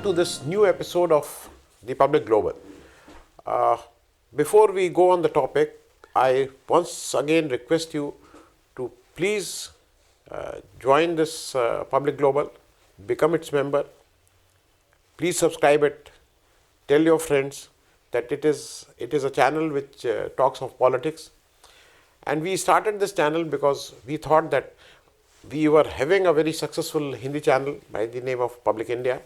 to this new episode of the Public Global. Before we go on the topic, I once again request you to please join this Public Global, become its member. Please subscribe it. Tell your friends that it is a channel which talks of politics. And we started this channel because we thought that we were having a very successful Hindi channel by the name of Public India.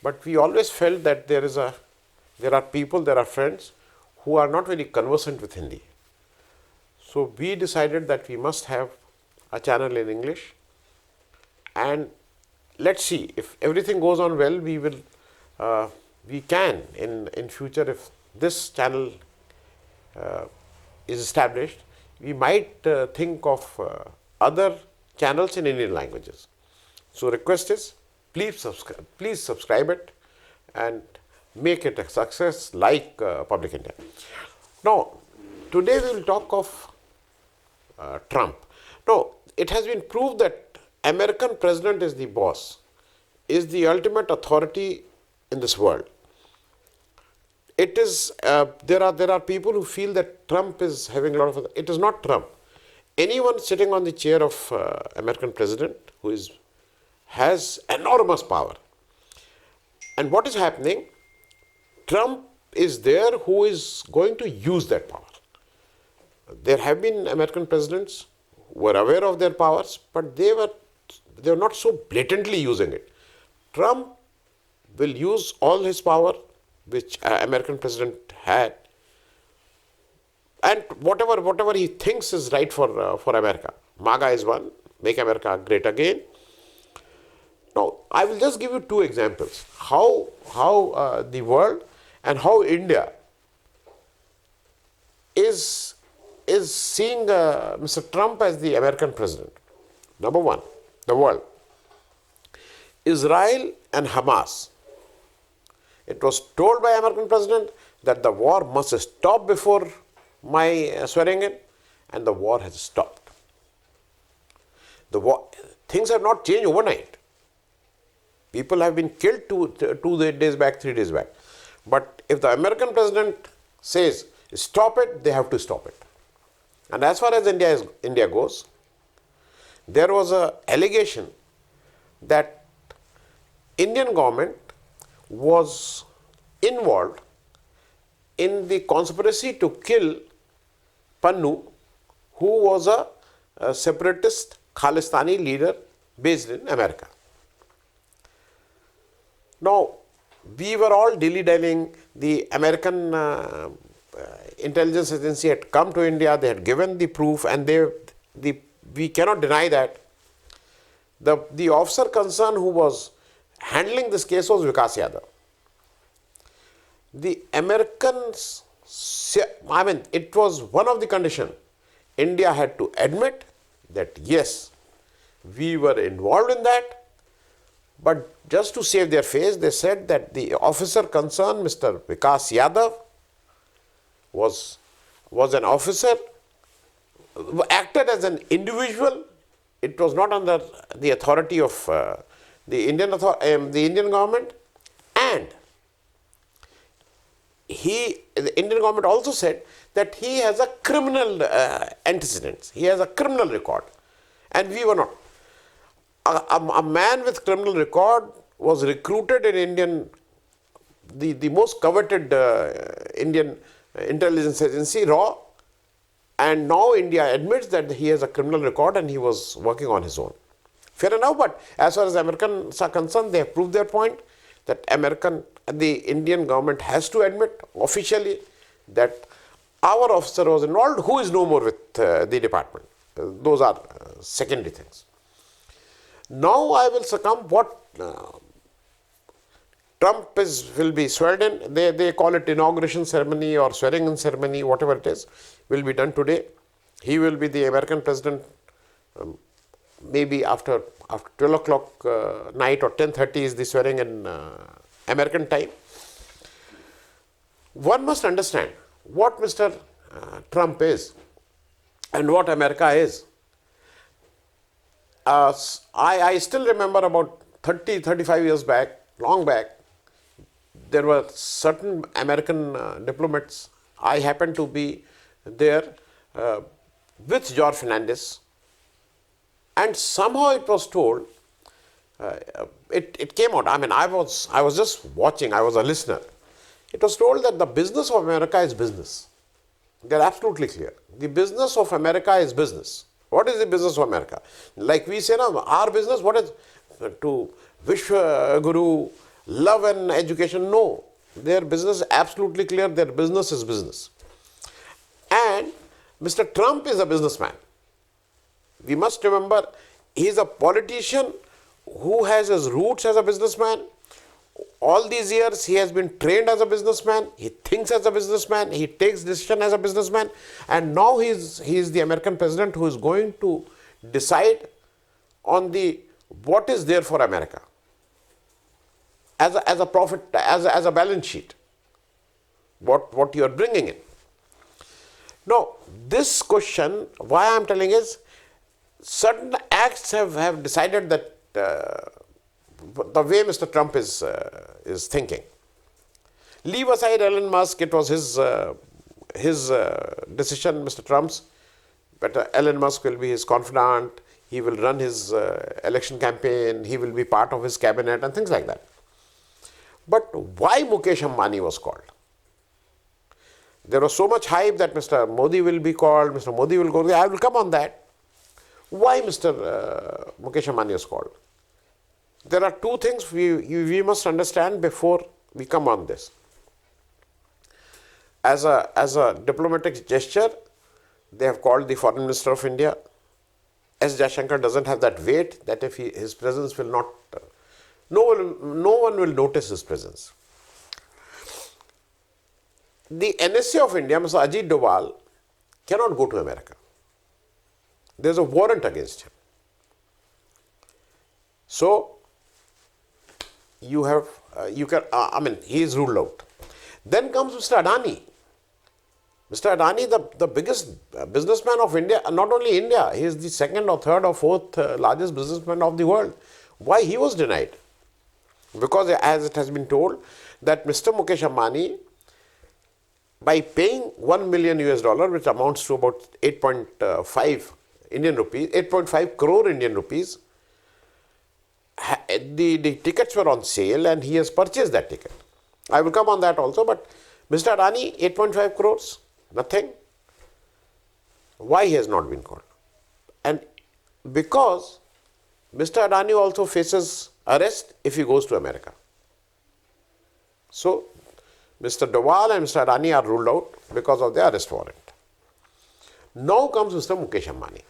But we always felt that there are people, there are friends who are not very conversant with Hindi. So we decided that we must have a channel in English, and let's see, if everything goes on well, we can in future, if this channel is established, we might think of other channels in Indian languages. So request is, please subscribe it and make it a success like Public India. Now, today we will talk of Trump. Now, it has been proved that American president is the boss, is the ultimate authority in this world. It is there are people who feel that Trump is having a lot of. It is not Trump. Anyone sitting on the chair of American president who has enormous power. And what is happening? Trump is there who is going to use that power. There have been American presidents who were aware of their powers, but they were not so blatantly using it. Trump will use all his power, which American president had, and whatever he thinks is right for America. MAGA is one, Make America Great Again. Now, I will just give you two examples, how the world and how India is seeing Mr. Trump as the American president. Number one, the world. Israel and Hamas. It was told by American president that the war must stop before my swearing in, and the war has stopped. Things have not changed overnight. People have been killed 2 days back, 3 days back. But if the American president says stop it, they have to stop it. And as far as India goes, there was an allegation that Indian government was involved in the conspiracy to kill Pannu, who was a separatist Khalistani leader based in America. Now, we were all dilly-dallying. The American intelligence agency had come to India, they had given the proof, and we cannot deny that. The officer concerned who was handling this case was Vikas Yadav. The Americans, it was one of the conditions. India had to admit that yes, we were involved in that, but just to save their face, they said that the officer concerned, Mr. Vikas Yadav, was an officer, acted as an individual. It was not under the authority of the Indian government, and the Indian government also said that he has a criminal antecedents. He has a criminal record, and we were not. A man with criminal record was recruited in the most coveted Indian intelligence agency, RAW, and now India admits that he has a criminal record and he was working on his own. Fair enough, but as far as Americans are concerned, they have proved their point that the Indian government has to admit officially that our officer was involved, who is no more with the department. Those are secondary things. Now I will succumb what Trump will be sworn in. They call it inauguration ceremony or swearing in ceremony, whatever it is, will be done today. He will be the American president maybe after 12 o'clock night, or 10:30 is the swearing in American time. One must understand what Mr. Trump is and what America is. I still remember about 35 years back, long back, there were certain American diplomats. I happened to be there with George Fernandez, and somehow it was told, it came out. I mean, I was just watching. I was a listener. It was told that the business of America is business. They're absolutely clear. The business of America is business. What is the business of America? Like we say now, our business, what is to Vishwa Guru, love and education? No. Their business is absolutely clear. Their business is business. And Mr. Trump is a businessman. We must remember, he is a politician who has his roots as a businessman. All these years he has been trained as a businessman, he thinks as a businessman, he takes decision as a businessman, and now he is the American president who is going to decide on the what is there for America as a profit, as a balance sheet, what you are bringing in. Now, this question, why I am telling is, certain acts have decided that the way Mr. Trump is thinking. Leave aside Elon Musk, it was his decision, Mr. Trump's, but Elon Musk will be his confidant, he will run his election campaign, he will be part of his cabinet and things like that. But why Mukesh Ambani was called? There was so much hype that Mr. Modi will be called, Mr. Modi will go there. I will come on that. Why Mr. Mukesh Ambani was called? There are two things we must understand before we come on this. As a diplomatic gesture, they have called the Foreign Minister of India. S. Jaishankar doesn't have that weight that if his presence will not, no one will notice his presence. The NSA of India, Mr. Ajit Doval, cannot go to America. There is a warrant against him. So, he is ruled out. Then comes Mr. Adani. Mr. Adani, the biggest businessman of India, not only India, he is the second or third or fourth largest businessman of the world. Why he was denied? Because as it has been told that Mr. Mukesh Ambani, by paying $1 million US, which amounts to about 8.5 Indian rupees, 8.5 crore Indian rupees, the tickets were on sale and he has purchased that ticket. I will come on that also, but Mr. Adani, 8.5 crores, nothing. Why he has not been called? And because Mr. Adani also faces arrest if he goes to America. So, Mr. Doval and Mr. Adani are ruled out because of the arrest warrant. Now comes Mr. Mukesh Ambani.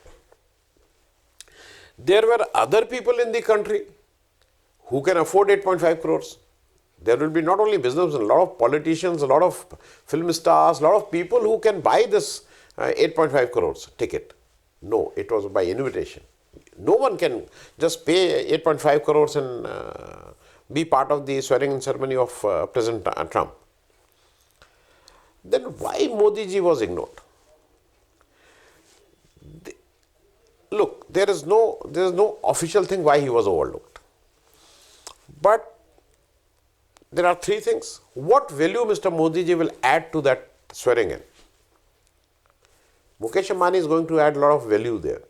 There were other people in the country who can afford 8.5 crores. There will be not only businessmen, a lot of politicians, a lot of film stars, a lot of people who can buy this 8.5 crores ticket. No, it was by invitation. No one can just pay 8.5 crores and be part of the swearing-in ceremony of President Trump. Then why Modi ji was ignored? Look, there is no official thing why he was overlooked. But there are three things. What value Mr. Modi ji will add to that swearing in? Mukesh Ambani is going to add a lot of value there.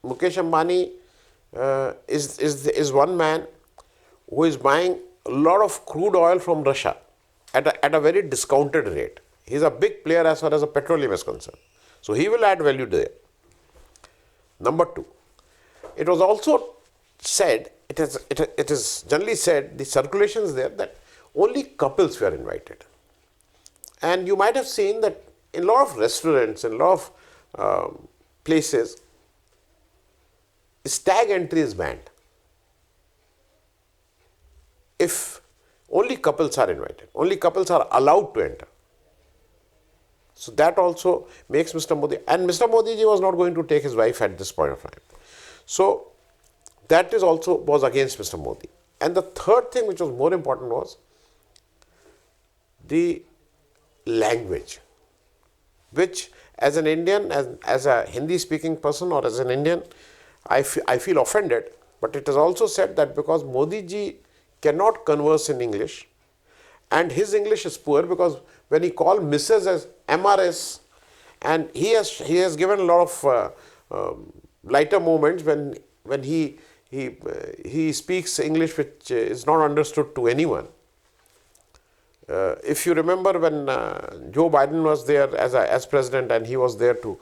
Mukesh Ambani is one man who is buying a lot of crude oil from Russia at a very discounted rate. He is a big player as far as the petroleum is concerned. So he will add value there. Number two, it was also said, it is generally said, the circulation is there that only couples were invited. And you might have seen that in a lot of restaurants, in a lot of places, stag entry is banned. If only couples are invited, only couples are allowed to enter. So that also makes Mr. Modi, and Mr. Modi ji was not going to take his wife at this point of time. So that is also was against Mr. Modi. And the third thing which was more important was the language, which as an Indian, as a Hindi speaking person or as an Indian, I feel offended, but it is also said that because Modi ji cannot converse in English, and his English is poor because when he called Mrs. as MRS, and he has given a lot of lighter moments when he speaks English which is not understood to anyone. If you remember when Joe Biden was there as president and he was there to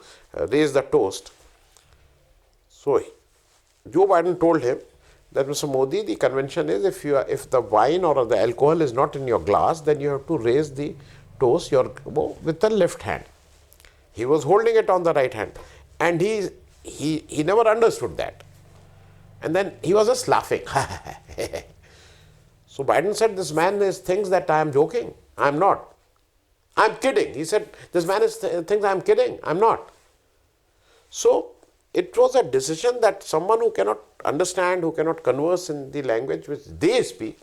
raise the toast, so Joe Biden told him that, Mr. Modi, the convention is if the wine or the alcohol is not in your glass, then you have to raise the toast with the left hand. He was holding it on the right hand, and he never understood that. And then he was just laughing. So Biden said, this man thinks that I am joking. I am not. I am kidding. He said, this man thinks I am kidding. I am not. So it was a decision that someone who cannot understand, who cannot converse in the language which they speak,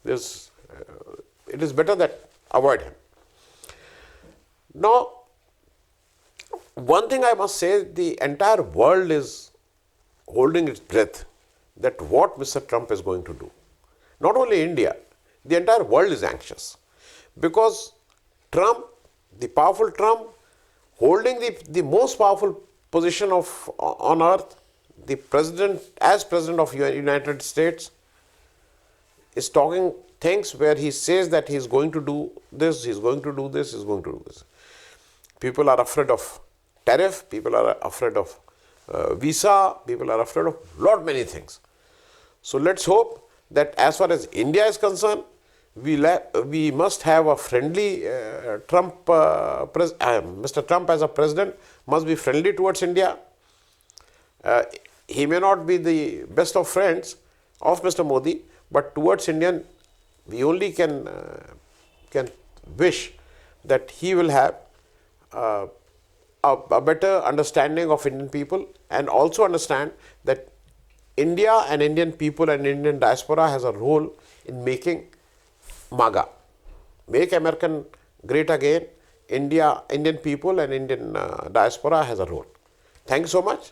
it is better that avoid him. Now, one thing I must say, the entire world is holding its breath that what Mr. Trump is going to do. Not only India, the entire world is anxious because Trump, the powerful Trump, holding the most powerful position on earth, the president, as president of United States, is talking things where he says that he is going to do this, he is going to do this, he is going to do this. People are afraid of tariff, people are afraid of visa, people are afraid of many things. So let's hope that as far as India is concerned, we must have a friendly Mr. Trump as a president must be friendly towards India. He may not be the best of friends of Mr. Modi, but towards Indian, we only can wish that he will have a better understanding of Indian people, and also understand that India and Indian people and Indian diaspora has a role in making MAGA, Make American Great Again. Indian people and Indian diaspora has a role. Thank you so much.